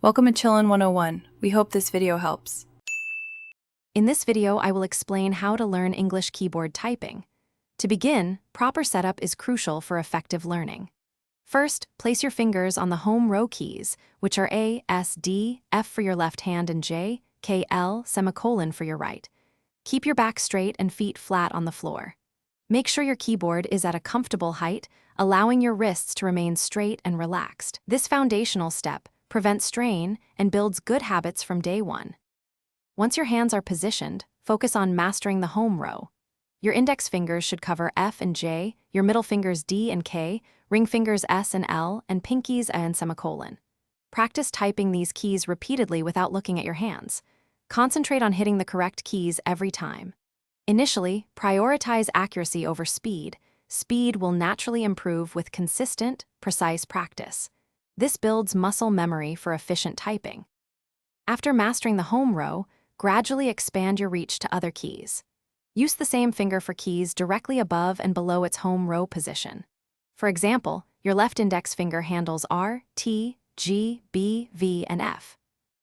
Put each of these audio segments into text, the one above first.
Welcome to Chillin' 101. We hope this video helps. In this video, I will explain how to learn English keyboard typing. To begin, proper setup is crucial for effective learning. First, place your fingers on the home row keys, which are A, S, D, F for your left hand, and J, K, L, semicolon for your right. Keep your back straight and feet flat on the floor. Make sure your keyboard is at a comfortable height, allowing your wrists to remain straight and relaxed. This foundational step prevents strain and builds good habits from day one. Once your hands are positioned, focus on mastering the home row. Your index fingers should cover F and J, your middle fingers D and K, ring fingers S and L, and pinkies and semicolon. Practice typing these keys repeatedly without looking at your hands. Concentrate on hitting the correct keys every time. Initially, prioritize accuracy over speed. Speed will naturally improve with consistent, precise practice. This builds muscle memory for efficient typing. After mastering the home row, gradually expand your reach to other keys. Use the same finger for keys directly above and below its home row position. For example, your left index finger handles R, T, G, B, V, and F.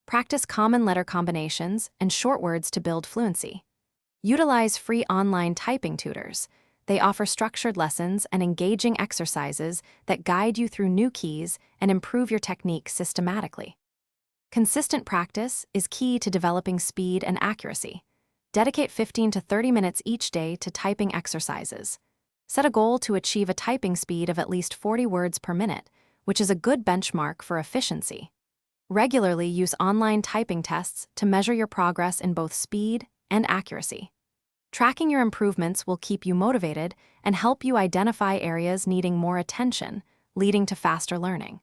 Practice common letter combinations and short words to build fluency. Utilize free online typing tutors. They offer structured lessons and engaging exercises that guide you through new keys and improve your technique systematically. Consistent practice is key to developing speed and accuracy. Dedicate 15 to 30 minutes each day to typing exercises. Set a goal to achieve a typing speed of at least 40 words per minute, which is a good benchmark for efficiency. Regularly use online typing tests to measure your progress in both speed and accuracy. Tracking your improvements will keep you motivated and help you identify areas needing more attention, leading to faster learning.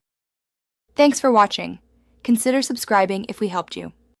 Thanks for watching. Consider subscribing if we helped you.